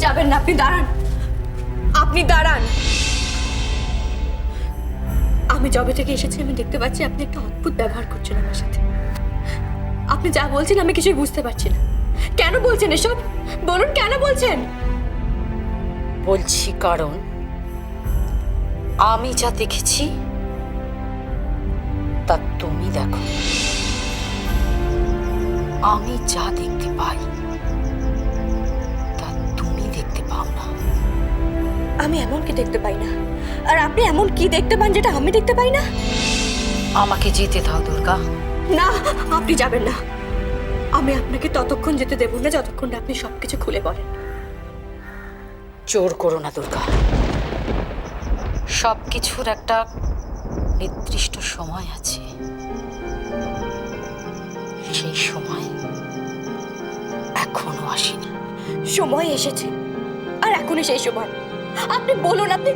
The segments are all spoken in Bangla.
যাবেন না, আপনি দাঁড়ান, আপনি দাঁড়ান। আমি যবে থেকে এসেছি আমি দেখতে পাচ্ছি আপনি একটা অদ্ভুত ব্যবহার করছেন আমার সাথে। আপনি যা বলছেন আমি কিছুই বুঝতে পারছি না। কেন বলছেন এসব? বলুন কেন বলছেন? বলছি কারণ আমি যা দেখেছি তা তুমি দেখো। আমি যা দেখতে পাই তা তুমি দেখতে পাও না। আমি এমন কি দেখতে পাই না, আর আপনি এমন কি দেখতে পান যেটা আমি দেখতে পাই না? আমাকে যেতে দাও দুর্গা। না, আপনি যাবেন না। আমি আপনাকে ততক্ষণ যেতে দেব না যতক্ষণ না আপনি সবকিছু খুলে বলেন। জোর করো না দুর্গা, সবকিছুর একটা নির্দিষ্ট সময় আছে। সেই সময় এখনো আসেনি। সময় এসেছে, আর এখনই সেই সময়। আপনি বলুন, আপনি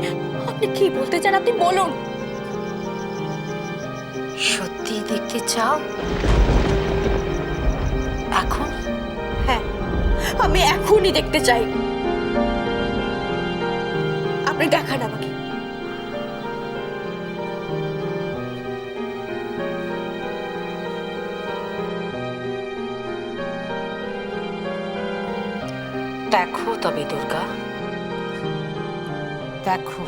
আপনি কি বলতে চান? আপনি বলুন। সত্যি দেখতে চাও এখন? হ্যাঁ, আমি এখনই দেখতে চাই। আপনি দেখান আমাকে। দেখো তবে দুর্গা, দেখো।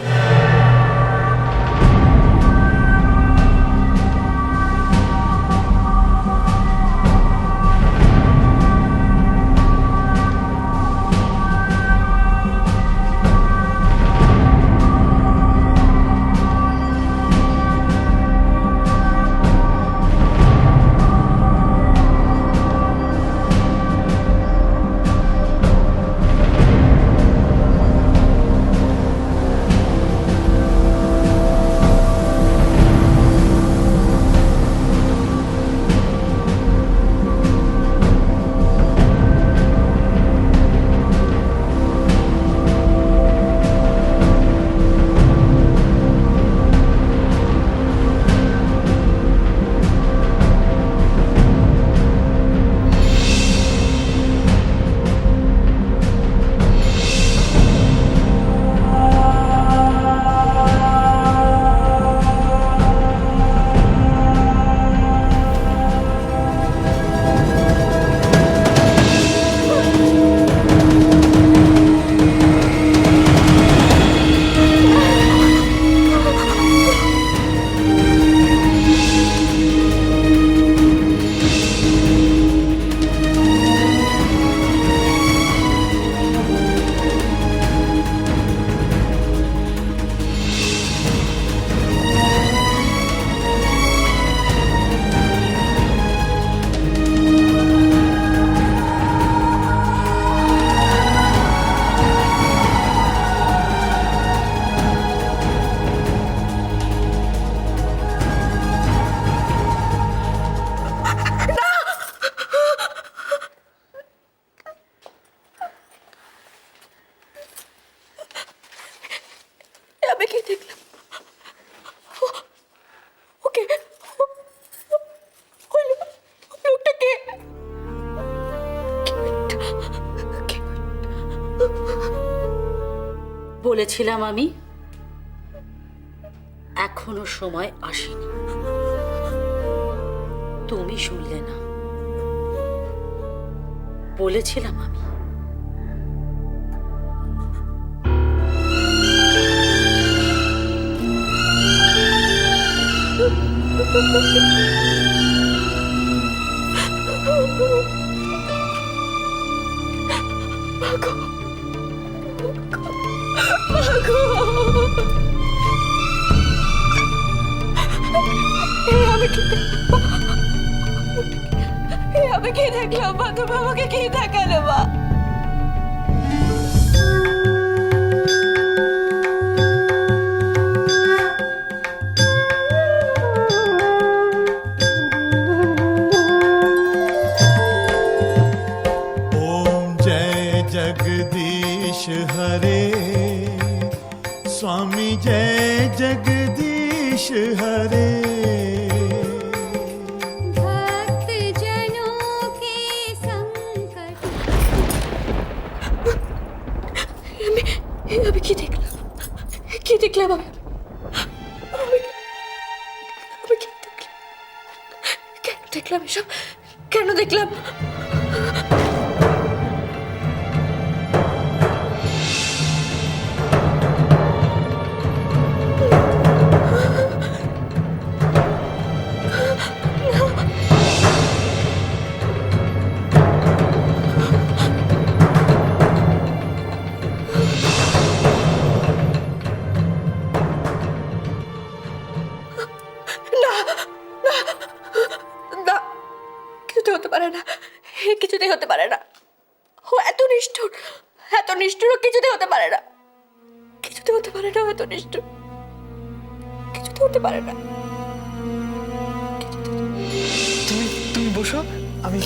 আমি কি দেখলাম? ওকে, লোকটা কে? বলেছিলাম আমি এখনো সময় আসেনি, তুমি শুনলে না। বলেছিলাম আমি। আমি কি দেখলাম মা? তুমি আমাকে কি দেখালে মা? जगदीश हरे स्वामी जय जगदीश हरे भक्त जनों के संकट দেখলাম আমি? আমি কেন দেখলাম এসব? কেন দেখলাম? না, কিছুতে হতে পারে না, কিছুতেই হতে পারে না। ও এত নিষ্ঠুর, এত নিষ্ঠুর, ও কিছুতে হতে পারে না, কিছুতে হতে পারে না, এত নিষ্ঠুর, কিছুতে হতে পারে না। তুমি তুমি বসো, আমি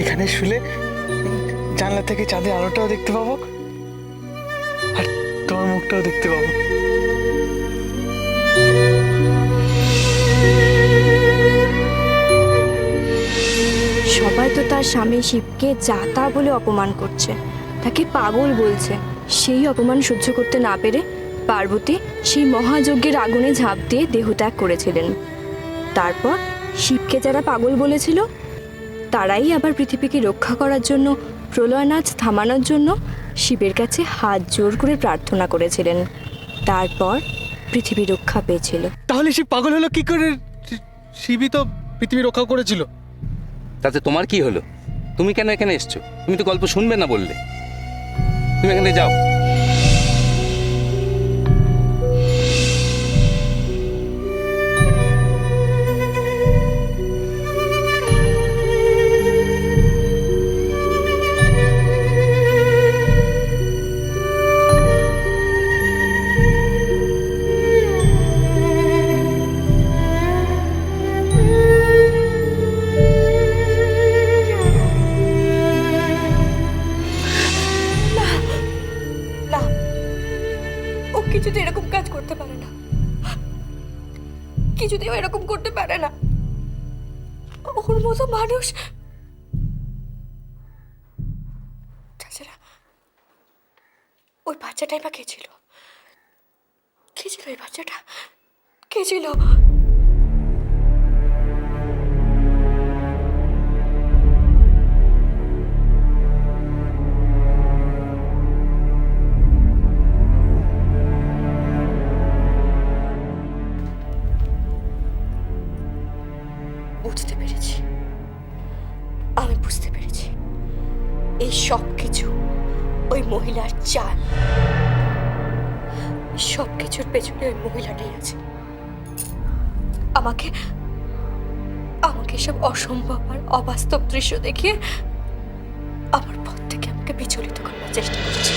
এখানে শুলে জানলা থেকে চাঁদের আলোটাও দেখতে পাবো আর তোমার মুখটাও দেখতে পাবো। সবাই তো তার স্বামী শিবকে যা তা বলে অপমান করছে, তাকে পাগল বলছে। সেই অপমান সহ্য করতে না পেরে পার্বতী সেই মহাযজ্ঞের আগুনে ঝাঁপ দিয়ে দেহত্যাগ করেছিলেন। তারপর শিবকে যারা পাগল বলেছিল তারাই আবার পৃথিবীকে রক্ষা করার জন্য, প্রলয়নাচ থামানোর জন্য শিবের কাছে হাত জোর করে প্রার্থনা করেছিলেন। তারপর পৃথিবী রক্ষা পেয়েছিল। তাহলে শিব পাগল হলো কি করে? শিবই তো পৃথিবী রক্ষা করেছিল। তাতে তোমার কি হলো? তুমি কেন এখানে এসছো? তুমি তো গল্প শুনবে না বললে। তুমি এখানে যাও। না, ও কিছুতে এরকম কাজ করতে পারে না, কিছুতেও এরকম করতে পারে না। ওর মতো মানুষ। তাছাড়া ওই বাচ্চাটাই বা কে ছিল? কে ছিল ওই বাচ্চাটা? কে ছিল? বুঝতে পেরেছি, আমি বুঝতে পেরেছি, এই সব কিছু ওই মহিলার চাল। সব কিছুর পেছনে ওই মহিলাটাই আছে। আমাকে আমাকে সব অসম্ভব আর অবাস্তব দৃশ্য দেখিয়ে আমার পথ থেকে আমাকে বিচলিত করার চেষ্টা করছে।